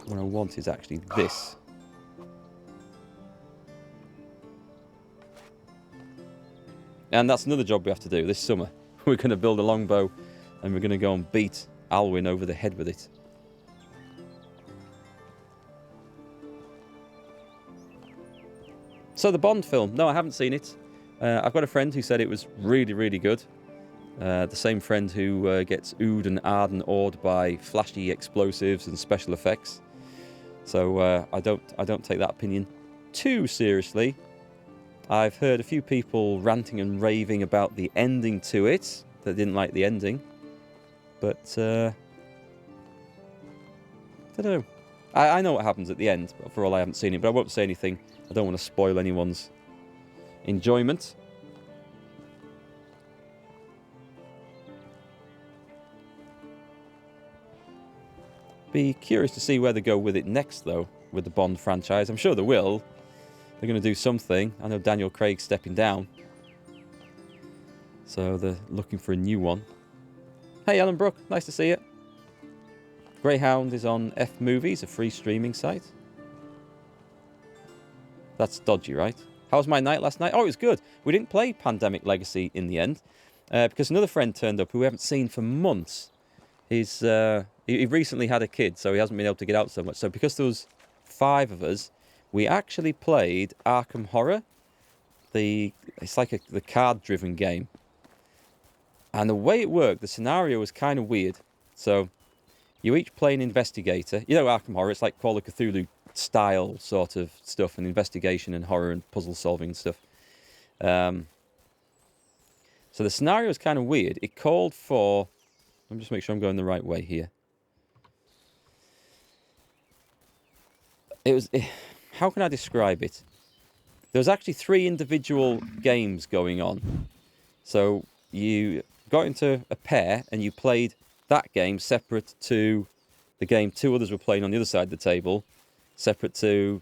What I want is actually this. And that's another job we have to do this summer. We're going to build a longbow and we're going to go and beat Alwyn over the head with it. So the Bond film. No, I haven't seen it. I've got a friend who said it was really, really good. The same friend who gets oohed and ahed and awed by flashy explosives and special effects. So I don't take that opinion too seriously. I've heard a few people ranting and raving about the ending to it. They didn't like the ending. But I don't know. I know what happens at the end, but for all I haven't seen it. But I won't say anything. I don't want to spoil anyone's enjoyment. Be curious to see where they go with it next, though, with the Bond franchise. I'm sure they will. They're going to do something. I know Daniel Craig's stepping down. So they're looking for a new one. Hey, Alan Brooke. Nice to see you. Greyhound is on F Movies, a free streaming site. That's dodgy, right? How was my night last night? Oh, it was good. We didn't play Pandemic Legacy in the end. Because another friend turned up who we haven't seen for months. He recently had a kid, so he hasn't been able to get out so much. So because there was 5 of us, we actually played Arkham Horror. It's like the card-driven game. And the way it worked, the scenario was kind of weird. So you each play an investigator. You know Arkham Horror, it's like Call of Cthulhu style sort of stuff, and investigation and horror and puzzle solving and stuff. So the scenario is kind of weird. It called for... Let me just make sure I'm going the right way here. How can I describe it? There was actually 3 individual games going on. So you got into a pair and you played that game separate to the game 2 others were playing on the other side of the table, separate to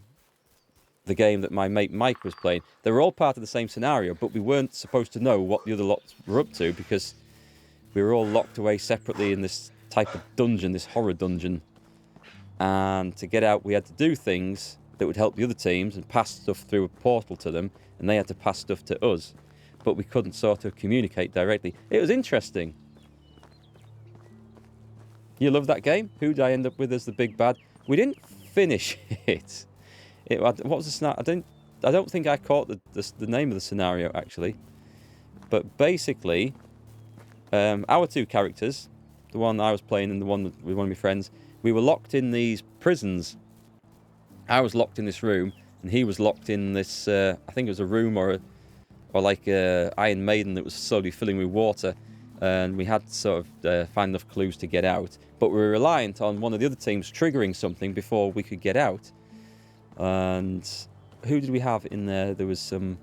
the game that my mate Mike was playing. They were all part of the same scenario, but we weren't supposed to know what the other lots were up to because we were all locked away separately in this type of dungeon, this horror dungeon. And to get out, we had to do things that would help the other teams and pass stuff through a portal to them, and they had to pass stuff to us. But we couldn't sort of communicate directly. It was interesting. You love that game? Who did I end up with as the big bad? We didn't finish it. What was the scenario? I don't think I caught the name of the scenario, actually. But basically, our 2 characters, the one I was playing and the one with one of my friends, we were locked in these prisons. I was locked in this room, and he was locked in this, I think it was a room or like a Iron Maiden that was slowly filling with water. And we had to sort of find enough clues to get out. But we were reliant on one of the other teams triggering something before we could get out. And who did we have in there? There was some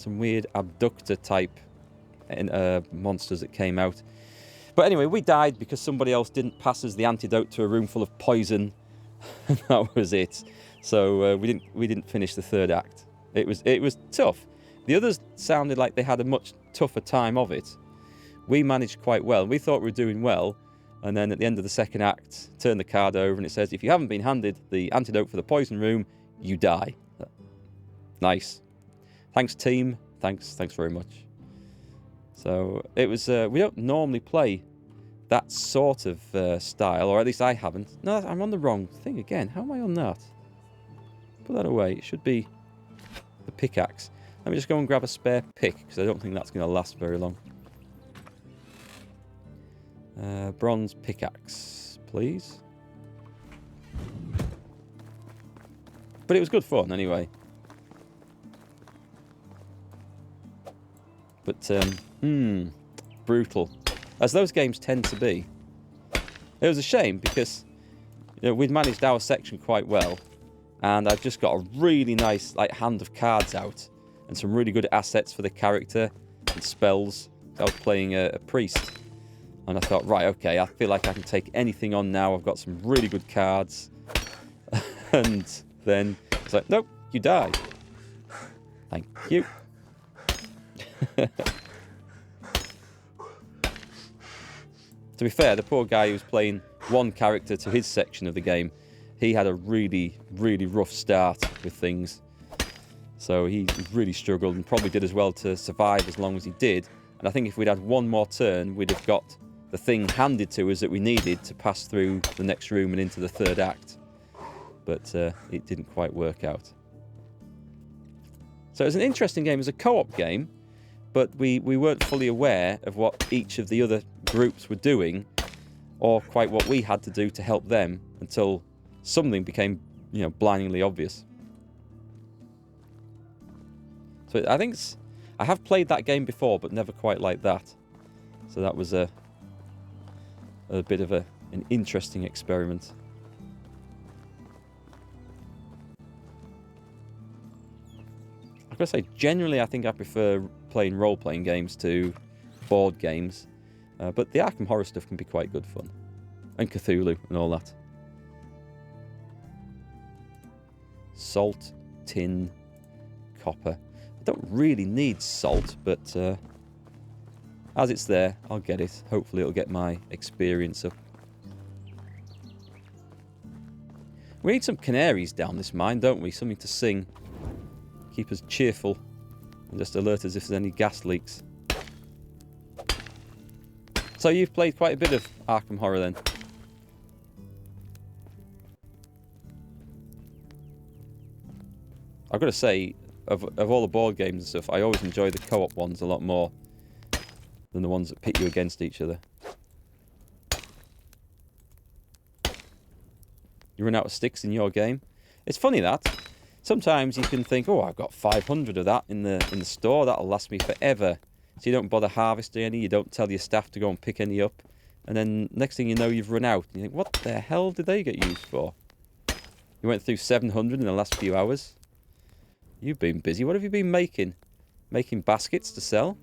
weird abductor type monsters that came out. But anyway, we died because somebody else didn't pass us the antidote to a room full of poison. And that was it. So we didn't finish the 3rd act. It was tough. The others sounded like they had a much tougher time of it. We managed quite well. We thought we were doing well. And then at the end of the 2nd act, turn the card over and it says, if you haven't been handed the antidote for the poison room, you die. Nice. Thanks, team. Thanks very much. So it was, we don't normally play that sort of style, or at least I haven't. No, I'm on the wrong thing again. How am I on that? Put that away. It should be the pickaxe. Let me just go and grab a spare pick, because I don't think that's going to last very long. Bronze pickaxe, please. But it was good fun, anyway. But, brutal. As those games tend to be. It was a shame, because we'd managed our section quite well. And I've just got a really nice hand of cards out. And some really good assets for the character. And spells. I was playing a priest. And I thought, right, okay, I feel like I can take anything on now. I've got some really good cards. And then it's like, nope, you die. Thank you. To be fair, the poor guy who was playing one character to his section of the game, he had a really, really rough start with things. So he really struggled and probably did as well to survive as long as he did. And I think if we'd had one more turn, we'd have got the thing handed to us that we needed to pass through the next room and into the third act. But it didn't quite work out. So it was an interesting game. It was a co-op game, but we weren't fully aware of what each of the other groups were doing, or quite what we had to do to help them, until something became, blindingly obvious. So I think I have played that game before, but never quite like that. So that was a bit of an interesting experiment. I've got to say, generally I think I prefer playing role-playing games to board games. But the Arkham Horror stuff can be quite good fun. And Cthulhu and all that. Salt, tin, copper. I don't really need salt, but as it's there, I'll get it. Hopefully it'll get my experience up. We need some canaries down this mine, don't we? Something to sing. Keep us cheerful. And just alert us if there's any gas leaks. So you've played quite a bit of Arkham Horror then? I've got to say, of all the board games and stuff, I always enjoy the co-op ones a lot more than the ones that pit you against each other. You run out of sticks in your game. It's funny that. Sometimes you can think, oh, I've got 500 of that in the store. That'll last me forever. So you don't bother harvesting any. You don't tell your staff to go and pick any up. And then next thing you know, you've run out. And you think, what the hell did they get used for? You went through 700 in the last few hours. You've been busy. What have you been making? Making baskets to sell?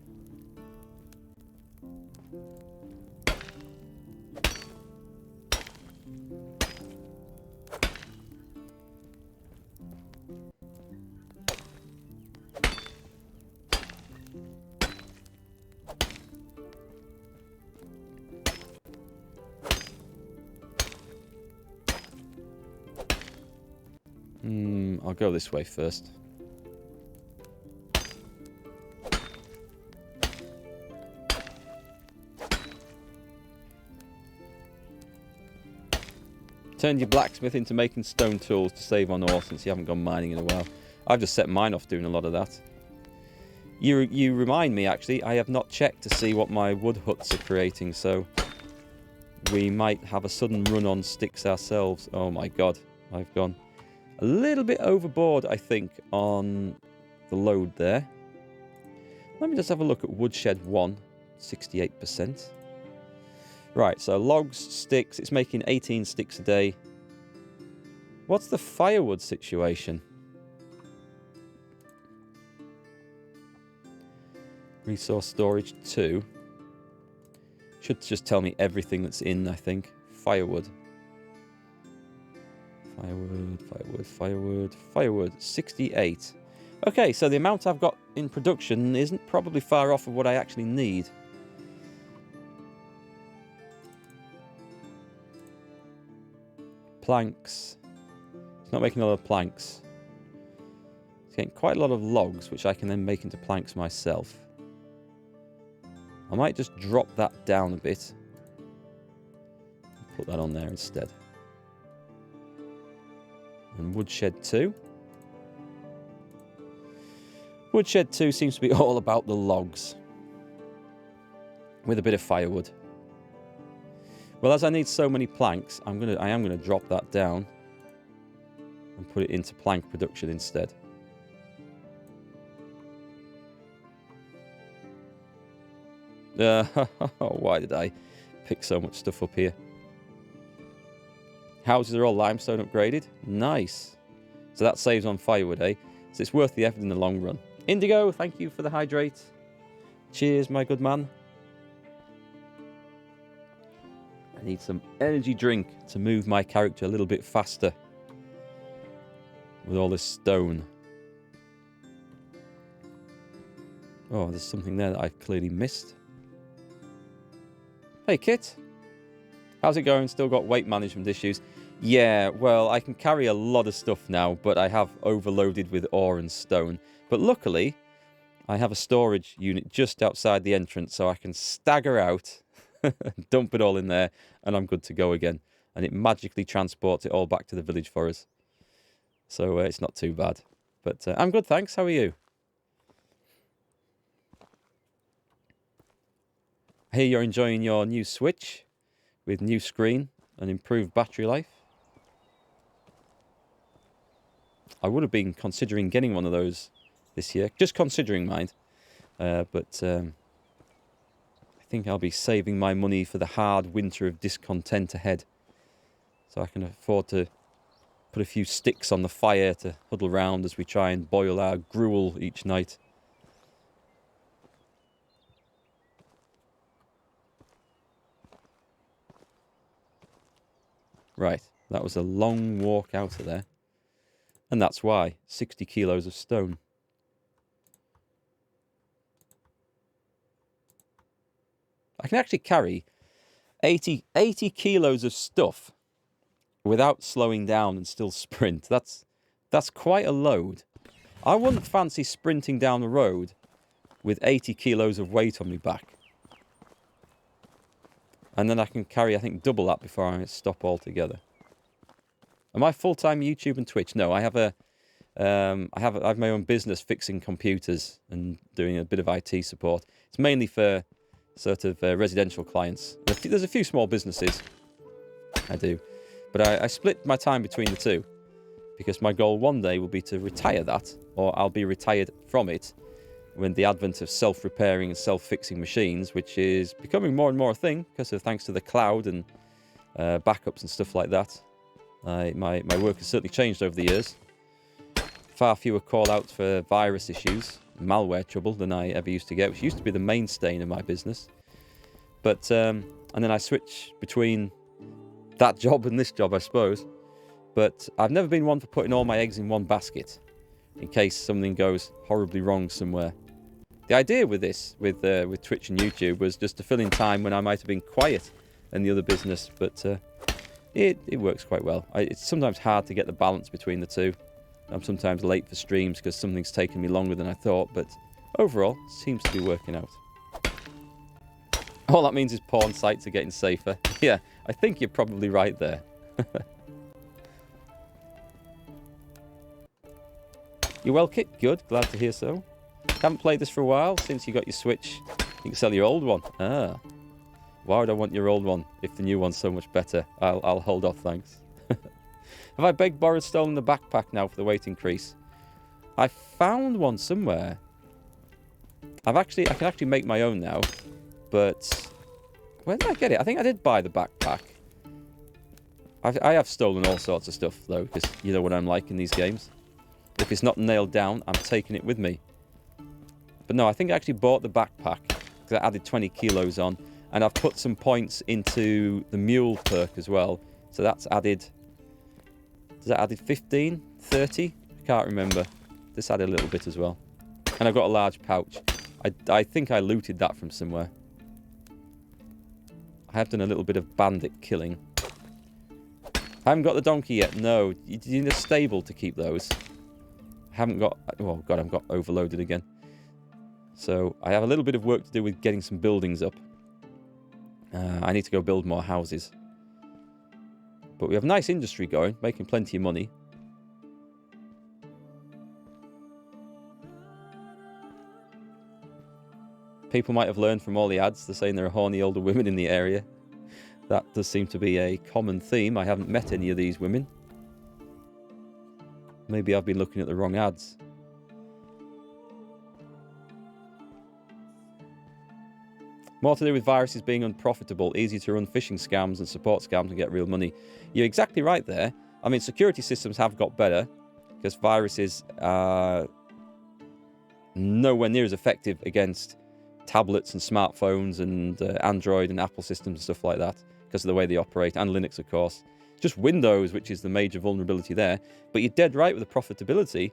I'll go this way first. Turned your blacksmith into making stone tools to save on ore since you haven't gone mining in a while. I've just set mine off doing a lot of that. You remind me, actually, I have not checked to see what my wood huts are creating, so we might have a sudden run on sticks ourselves. Oh my god, I've gone a little bit overboard, I think, on the load there. Let me just have a look at Woodshed 1, 68%. Right, so logs, sticks, it's making 18 sticks a day. What's the firewood situation? Resource storage 2. Should just tell me everything that's in, I think. Firewood. Firewood. 68. Okay, so the amount I've got in production isn't probably far off of what I actually need. Planks. It's not making a lot of planks. It's getting quite a lot of logs, which I can then make into planks myself. I might just drop that down a bit. Put that on there instead. And Woodshed 2. Woodshed 2 seems to be all about the logs. With a bit of firewood. Well, as I need so many planks, I am gonna drop that down. And put it into plank production instead. Why did I pick so much stuff up here? Houses are all limestone upgraded. Nice. So that saves on firewood, eh? So it's worth the effort in the long run. Indigo, thank you for the hydrate. Cheers, my good man. I need some energy drink to move my character a little bit faster. With all this stone. Oh, there's something there that I clearly missed. Hey, Kit. How's it going? Still got weight management issues? Yeah, well, I can carry a lot of stuff now, but I have overloaded with ore and stone. But luckily, I have a storage unit just outside the entrance, so I can stagger out, dump it all in there, and I'm good to go again. And it magically transports it all back to the village for us. So it's not too bad. But I'm good, thanks. How are you? I hear you're enjoying your new Switch with new screen and improved battery life. I would have been considering getting one of those this year. Just considering, mind. But I think I'll be saving my money for the hard winter of discontent ahead. So I can afford to put a few sticks on the fire to huddle round as we try and boil our gruel each night. Right, that was a long walk out of there. And that's why, 60 kilos of stone. I can actually carry 80 kilos of stuff without slowing down and still sprint. That's quite a load. I wouldn't fancy sprinting down the road with 80 kilos of weight on my back. And then I can carry, I think, double that before I stop altogether. Am I full-time YouTube and Twitch? No, I have I have my own business fixing computers and doing a bit of IT support. It's mainly for sort of residential clients. There's a few small businesses I do. But I split my time between the two because my goal one day will be to retire that, or I'll be retired from it when the advent of self-repairing and self-fixing machines, which is becoming more and more a thing because of thanks to the cloud and backups and stuff like that. My work has certainly changed over the years. Far fewer call-outs for virus issues, malware trouble than I ever used to get, which used to be the mainstay in my business. But and then I switch between that job and this job, I suppose. But I've never been one for putting all my eggs in one basket in case something goes horribly wrong somewhere. The idea with this, with Twitch and YouTube, was just to fill in time when I might have been quiet in the other business, but it works quite well. It's sometimes hard to get the balance between the two. I'm sometimes late for streams because something's taken me longer than I thought, but overall, it seems to be working out. All that means is porn sites are getting safer. Yeah, I think you're probably right there. You well, Kit? Good, glad to hear so. Haven't played this for a while, since you got your Switch. You can sell your old one. Ah. Why would I want your old one if the new one's so much better? I'll hold off, thanks. Have I begged, borrowed, stolen the backpack now for the weight increase? I found one somewhere. I can actually make my own now. But where did I get it? I think I did buy the backpack. I have stolen all sorts of stuff, though, because you know what I'm like in these games. If it's not nailed down, I'm taking it with me. But no, I think I actually bought the backpack because I added 20 kilos on. And I've put some points into the mule perk as well. So that's added... Does that added 15? 30? I can't remember. This added a little bit as well. And I've got a large pouch. I think I looted that from somewhere. I have done a little bit of bandit killing. I haven't got the donkey yet. No. You need a stable to keep those. I haven't got... Oh, God, I've got overloaded again. So I have a little bit of work to do with getting some buildings up. I need to go build more houses. But we have nice industry going, making plenty of money. People might have learned from all the ads. They're saying there are horny older women in the area. That does seem to be a common theme. I haven't met any of these women. Maybe I've been looking at the wrong ads. More to do with viruses being unprofitable, easy to run phishing scams and support scams and get real money. You're exactly right there. I mean, security systems have got better because viruses are nowhere near as effective against tablets and smartphones and Android and Apple systems and stuff like that because of the way they operate, and Linux, of course. Just Windows, which is the major vulnerability there. But you're dead right with the profitability.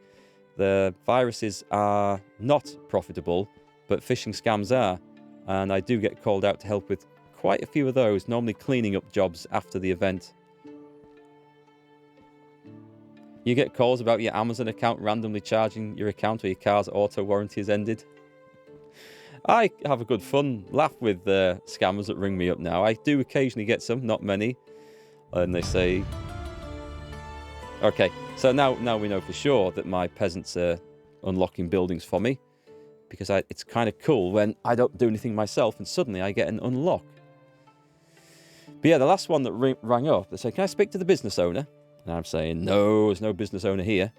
The viruses are not profitable, but phishing scams are. And I do get called out to help with quite a few of those, normally cleaning up jobs after the event. You get calls about your Amazon account randomly charging your account or your car's auto warranty has ended. I have a good fun laugh with scammers that ring me up now. I do occasionally get some, not many. And they say, okay, so now we know for sure that my peasants are unlocking buildings for me. Because it's kind of cool when I don't do anything myself and suddenly I get an unlock. But yeah, the last one that rang up, they say, can I speak to the business owner? And I'm saying, no, there's no business owner here.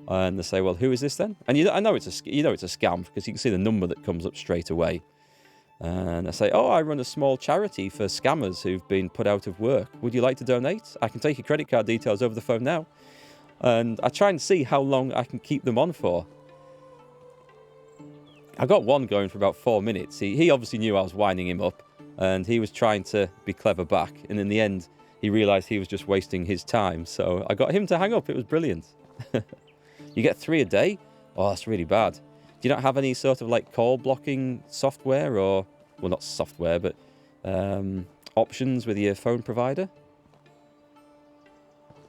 And they say, well, who is this then? And I know it's a scam because you can see the number that comes up straight away. And I say, oh, I run a small charity for scammers who've been put out of work. Would you like to donate? I can take your credit card details over the phone now. And I try and see how long I can keep them on for. I got one going for about 4 minutes. He obviously knew I was winding him up. And he was trying to be clever back. And in the end, he realised he was just wasting his time. So I got him to hang up. It was brilliant. You get 3 a day? Oh, that's really bad. Do you not have any sort of like call blocking software or, well, not software, but options with your phone provider?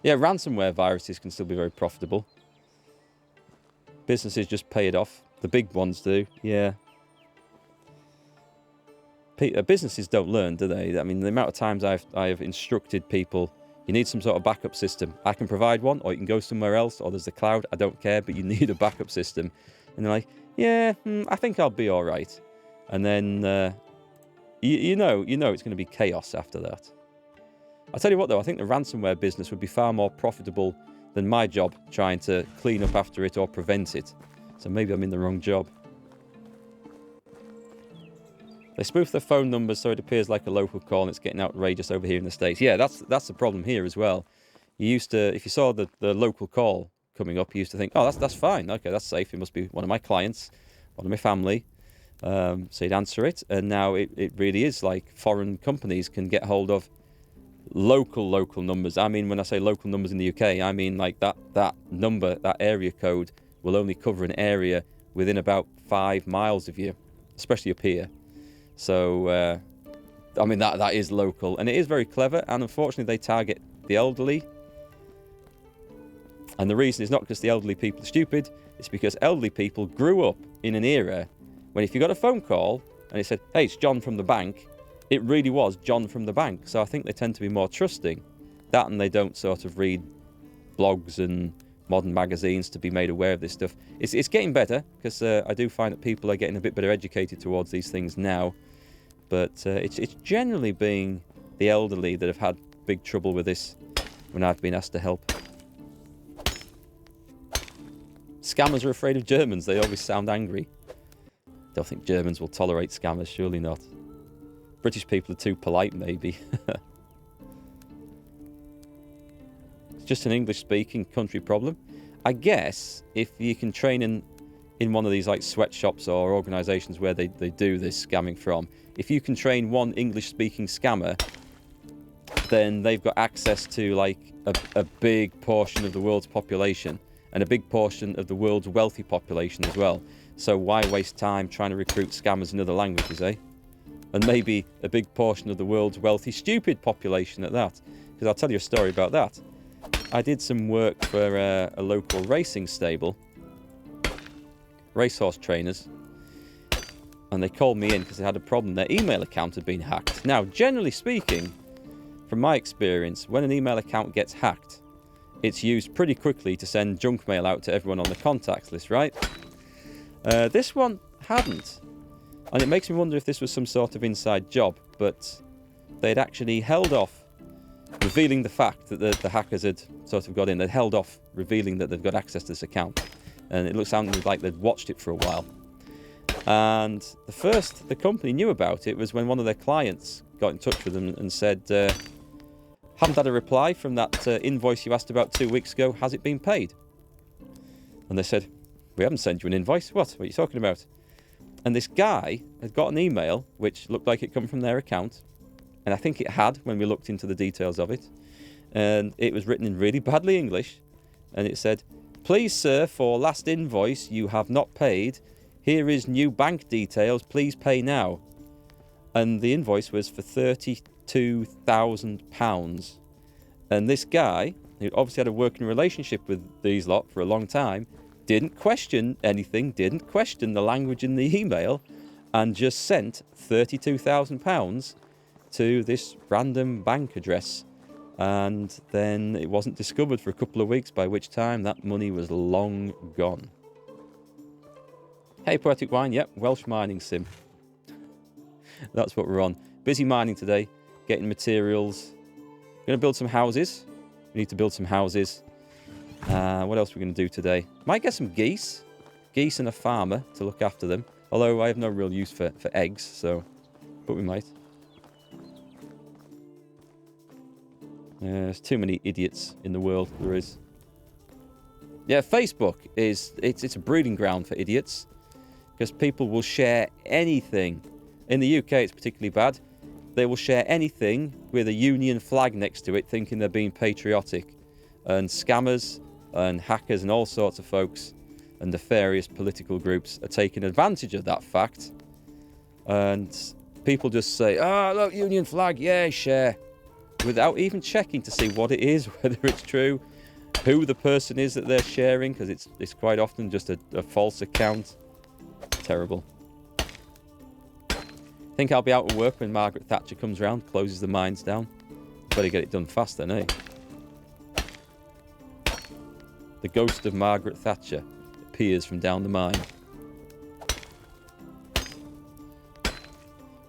Yeah, ransomware viruses can still be very profitable. Businesses just pay it off. The big ones do, yeah. Businesses don't learn, do they? I mean, the amount of times I have instructed people, you need some sort of backup system. I can provide one, or you can go somewhere else, or there's the cloud. I don't care, but you need a backup system. And they're like, yeah, I think I'll be all right. And then, you know it's going to be chaos after that. I'll tell you what, though, I think the ransomware business would be far more profitable than my job trying to clean up after it or prevent it. So maybe I'm in the wrong job. They spoof their phone numbers so it appears like a local call and it's getting outrageous over here in the States. Yeah, that's the problem here as well. You used to, if you saw the local call coming up, you used to think, oh, that's fine. Okay, that's safe. It must be one of my clients, one of my family. So you'd answer it. And now it really is like foreign companies can get hold of local numbers. I mean, when I say local numbers in the UK, I mean like that number, that area code will only cover an area within about 5 miles of you, especially up here. So, I mean, that is local. And it is very clever. And unfortunately, they target the elderly. And the reason is not because the elderly people are stupid. It's because elderly people grew up in an era when if you got a phone call and it said, hey, it's John from the bank, it really was John from the bank. So I think they tend to be more trusting. That and they don't sort of read blogs and modern magazines to be made aware of this stuff. It's getting better because I do find that people are getting a bit better educated towards these things now. But it's generally being the elderly that have had big trouble with this when I've been asked to help. Scammers are afraid of Germans. They always sound angry. Don't think Germans will tolerate scammers, surely not. British people are too polite, maybe. It's just an English-speaking country problem. I guess if you can train in one of these like sweatshops or organisations where they do this scamming from, if you can train one English-speaking scammer, then they've got access to like a big portion of the world's population and a big portion of the world's wealthy population as well. So why waste time trying to recruit scammers in other languages, eh? And maybe a big portion of the world's wealthy, stupid population at that. Because I'll tell you a story about that. I did some work for a local racing stable, racehorse trainers, and they called me in because they had a problem. Their email account had been hacked. Now, generally speaking, from my experience, when an email account gets hacked, it's used pretty quickly to send junk mail out to everyone on the contacts list, right? This one hadn't. And it makes me wonder if this was some sort of inside job, but they'd actually held off revealing the fact that the hackers had sort of got in. They'd held off revealing that they've got access to this account. And it sounded like they'd watched it for a while. And the first the company knew about it was when one of their clients got in touch with them and said, haven't had a reply from that invoice you asked about 2 weeks ago. Has it been paid? And they said, we haven't sent you an invoice. What are you talking about? And this guy had got an email which looked like it come from their account. And I think it had when we looked into the details of it. And it was written in really badly English. And it said, please, sir, for last invoice you have not paid. Here is new bank details. Please pay now. and the invoice was for £32,000. And this guy, who obviously had a working relationship with these lot for a long time, didn't question anything, didn't question the language in the email, and just sent £32,000 to this random bank address. And then it wasn't discovered for a couple of weeks, by which time that money was long gone. Hey, Poetic Wine, yep, Welsh mining sim. That's what we're on. Busy mining today, getting materials. Going to build some houses. We need to build some houses. What else are we going to do today? Might get some geese. Geese and a farmer to look after them. Although I have no real use for eggs, so... But we might. There's too many idiots in the world, there is. Yeah, Facebook is... It's a breeding ground for idiots. Because people will share anything. In the UK, it's particularly bad. They will share anything with a Union flag next to it, thinking they're being patriotic. And scammers and hackers and all sorts of folks and nefarious political groups are taking advantage of that fact. And people just say, "Ah, look, Union flag, yeah, share." Without even checking to see what it is, whether it's true, who the person is that they're sharing, because it's quite often just a false account. Terrible. Think I'll be out of work when Margaret Thatcher comes round, closes the mines down. Better get it done fast then, eh? The ghost of Margaret Thatcher appears from down the mine.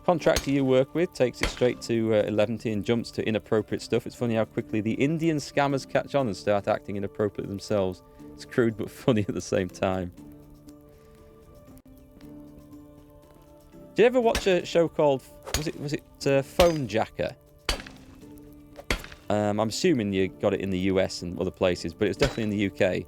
Contractor you work with takes it straight to 11 and jumps to inappropriate stuff. It's funny how quickly the Indian scammers catch on and start acting inappropriate themselves. It's crude but funny at the same time. Did you ever watch a show called, was it Phone Jacker? I'm assuming you got it in the US and other places, but it was definitely in the UK.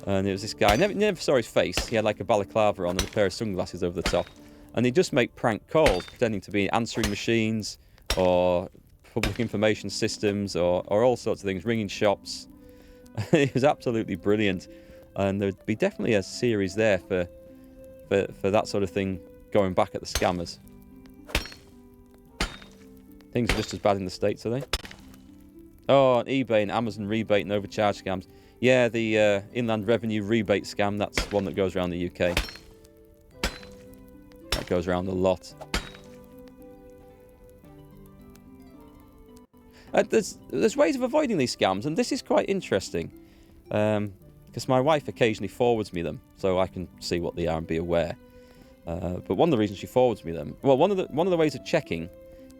And it was this guy, I never saw his face. He had like a balaclava on and a pair of sunglasses over the top. And he'd just make prank calls, pretending to be answering machines or public information systems or all sorts of things, ringing shops. It was absolutely brilliant. And there'd be definitely a series there for that sort of thing, going back at the scammers. Things are just as bad in the States, are they? Oh, on eBay and Amazon rebate and overcharge scams. Yeah, the Inland Revenue rebate scam, that's one that goes around the UK. That goes around a lot. There's ways of avoiding these scams, and this is quite interesting. Because my wife occasionally forwards me them, so I can see what they are and be aware. But one of the reasons she forwards me them... Well, one of the ways of checking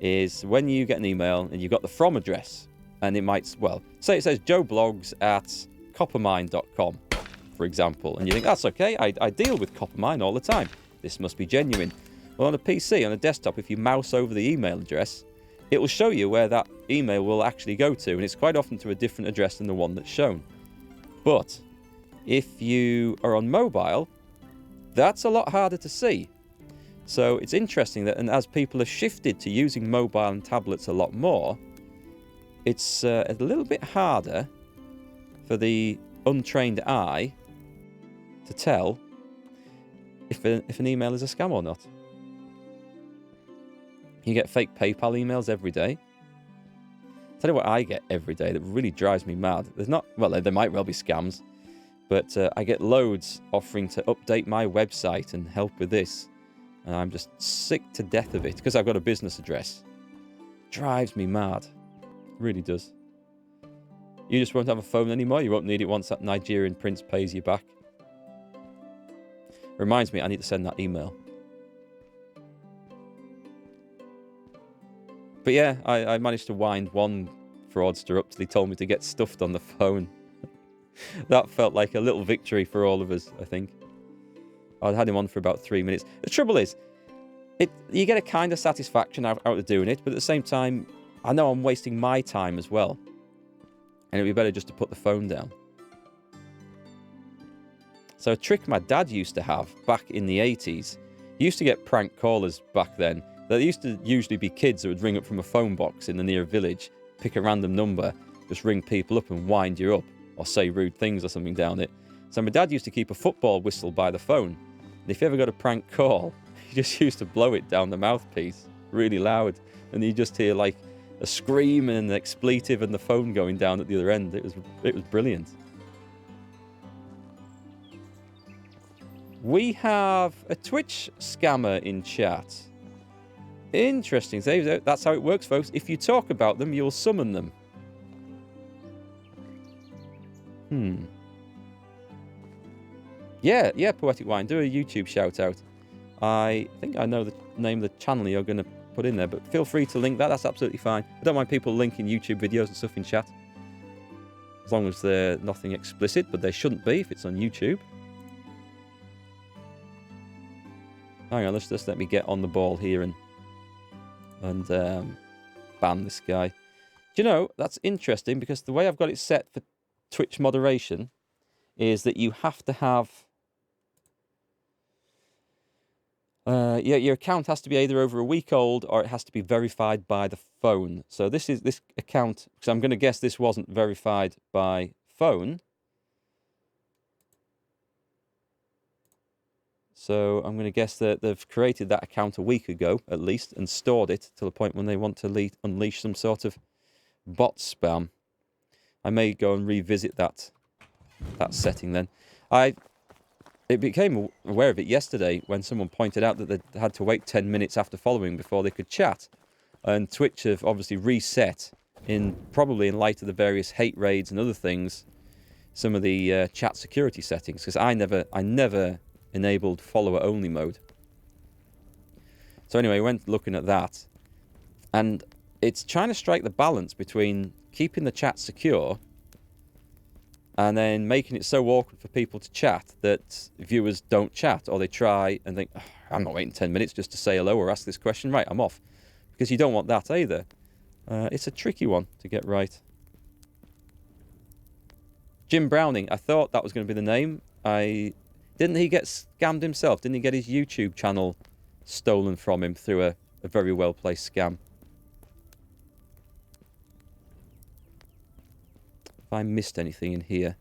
is when you get an email and you've got the from address, and it might... Well, say it says joeblogs@coppermine.com, for example, and you think, that's okay, I deal with Coppermine all the time. This must be genuine. Well, on a PC, on a desktop, if you mouse over the email address, it will show you where that email will actually go to, and it's quite often to a different address than the one that's shown. But if you are on mobile, that's a lot harder to see. So it's interesting that, and as people have shifted to using mobile and tablets a lot more, it's a little bit harder for the untrained eye to tell if an email is a scam or not. You get fake PayPal emails every day. Tell you what I get every day that really drives me mad. There's not, well, there might well be scams, but I get loads offering to update my website and help with this. And I'm just sick to death of it because I've got a business address. Drives me mad. Really does. You just won't have a phone anymore. You won't need it once that Nigerian prince pays you back. Reminds me, I need to send that email. But yeah, I managed to wind one fraudster up till he told me to get stuffed on the phone. That felt like a little victory for all of us, I think. I'd had him on for about 3 minutes. The trouble is, you get a kind of satisfaction out of doing it, but at the same time, I know I'm wasting my time as well. And it'd be better just to put the phone down. So a trick my dad used to have back in the 80s, he used to get prank callers back then. There used to usually be kids that would ring up from a phone box in the near village, pick a random number, just ring people up and wind you up, or say rude things or something down it. So my dad used to keep a football whistle by the phone. And if you ever got a prank call, he just used to blow it down the mouthpiece. really loud, and you just hear like a scream and an expletive and the phone going down at the other end. It was brilliant. We have a Twitch scammer in chat. Interesting. That's how it works, folks. If you talk about them, you'll summon them. Yeah, Poetic Wine. Do a YouTube shout out. I think I know the name of the channel you're going to put in there, but feel free to link that. That's absolutely fine. I don't mind people linking YouTube videos and stuff in chat, as long as they're nothing explicit, but they shouldn't be if it's on YouTube. Hang on, let's let me get on the ball here and ban this guy. Do you know, that's interesting, because the way I've got it set for Twitch moderation is that you have to have... your account has to be either over a week old or it has to be verified by the phone. So this account, because I'm going to guess this wasn't verified by phone. So I'm going to guess that they've created that account a week ago, at least, and stored it to the point when they want to unleash some sort of bot spam. I may go and revisit that setting then. It became aware of it yesterday when someone pointed out that they had to wait 10 minutes after following before they could chat. And Twitch have obviously reset, probably in light of the various hate raids and other things, some of the chat security settings, because I never enabled follower only mode. So anyway, I went looking at that, and it's trying to strike the balance between keeping the chat secure and then making it so awkward for people to chat that viewers don't chat, or they try and think, oh, I'm not waiting 10 minutes just to say hello or ask this question. Right, I'm off. Because you don't want that either. It's a tricky one to get right. Jim Browning, I thought that was going to be the name. Didn't he get scammed himself? Didn't he get his YouTube channel stolen from him through a very well-placed scam? If I missed anything in here.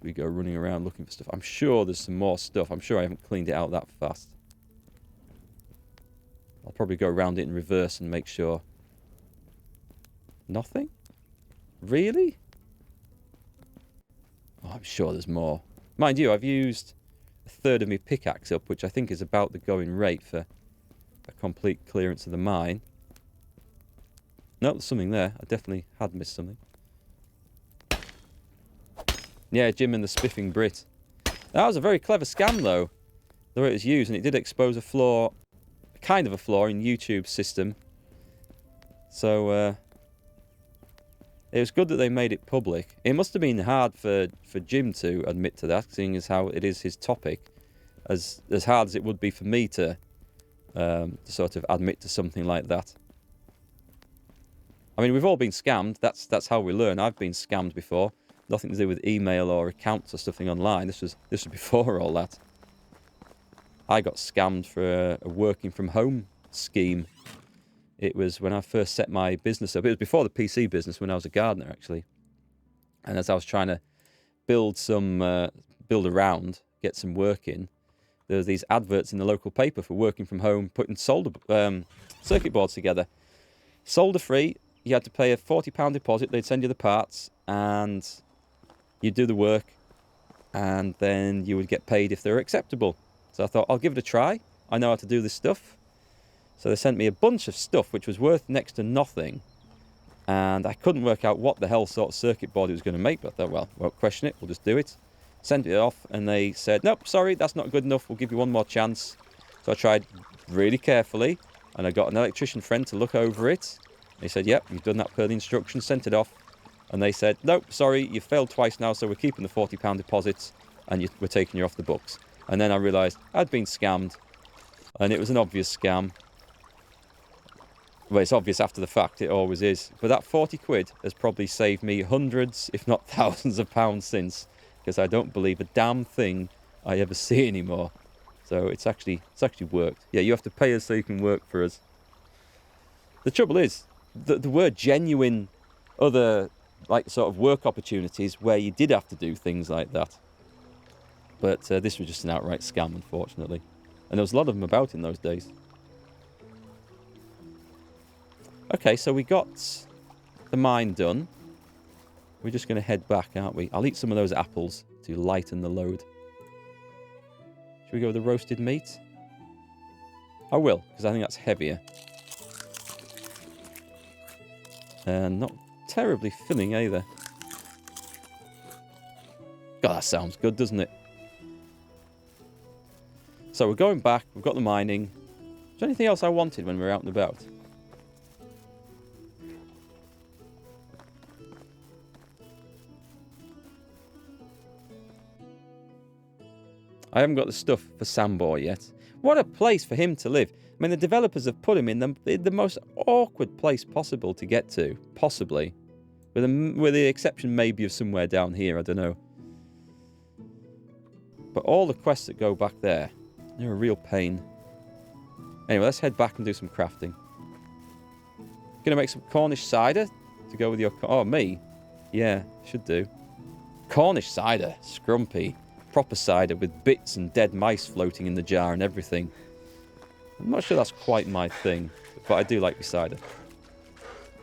We go running around looking for stuff. I'm sure there's some more stuff. I'm sure I haven't cleaned it out that fast. I'll probably go around it in reverse and make sure. Nothing? Really? Oh, I'm sure there's more. Mind you, I've used a third of my pickaxe up, which I think is about the going rate for a complete clearance of the mine. No, there's something there. I definitely had missed something. Yeah, Jim and the Spiffing Brit. That was a very clever scam, though, the way it was used, and it did expose a flaw, kind of a flaw in YouTube's system. So, it was good that they made it public. It must have been hard for Jim to admit to that, seeing as how it is his topic. As hard as it would be for me to sort of admit to something like that. I mean, we've all been scammed. That's how we learn. I've been scammed before. Nothing to do with email or accounts or something online. This was before all that. I got scammed for a working from home scheme. It was when I first set my business up. It was before the PC business, when I was a gardener, actually. And as I was trying to build around, get some work in, there was these adverts in the local paper for working from home, putting circuit boards together. Solder free. You had to pay a £40 deposit. They'd send you the parts, and you'd do the work, and then you would get paid if they were acceptable. So I thought, I'll give it a try. I know how to do this stuff. So they sent me a bunch of stuff which was worth next to nothing, and I couldn't work out what the hell sort of circuit board it was going to make, but I thought, well, won't question it, we'll just do it. Sent it off, and they said, nope, sorry, that's not good enough, we'll give you one more chance. So I tried really carefully, and I got an electrician friend to look over it. They said, yep, you've done that per the instructions, sent it off. And they said, nope, sorry, you've failed twice now, so we're keeping the £40 deposits, and we're taking you off the books. And then I realised I'd been scammed, and it was an obvious scam. Well, it's obvious after the fact, it always is. But that 40 quid has probably saved me hundreds, if not thousands of pounds since, because I don't believe a damn thing I ever see anymore. So it's actually worked. Yeah, you have to pay us so you can work for us. The trouble is, there were genuine other, like, sort of work opportunities where you did have to do things like that. But this was just an outright scam, unfortunately. And there was a lot of them about in those days. Okay, so we got the mine done. We're just going to head back, aren't we? I'll eat some of those apples to lighten the load. Should we go with the roasted meat? I will, because I think that's heavier. And not terribly filling either. God, that sounds good, doesn't it? So we're going back. We've got the mining. Is there anything else I wanted when we were out and about? I haven't got the stuff for Sambor yet. What a place for him to live. I mean, the developers have put him in the most awkward place possible to get to. Possibly. With the exception maybe of somewhere down here, I don't know. But all the quests that go back there, they're a real pain. Anyway, let's head back and do some crafting. Gonna make some Cornish cider to go with your... Oh, me? Yeah, should do. Cornish cider. Scrumpy. Proper cider with bits and dead mice floating in the jar and everything. I'm not sure that's quite my thing, but I do like the cider.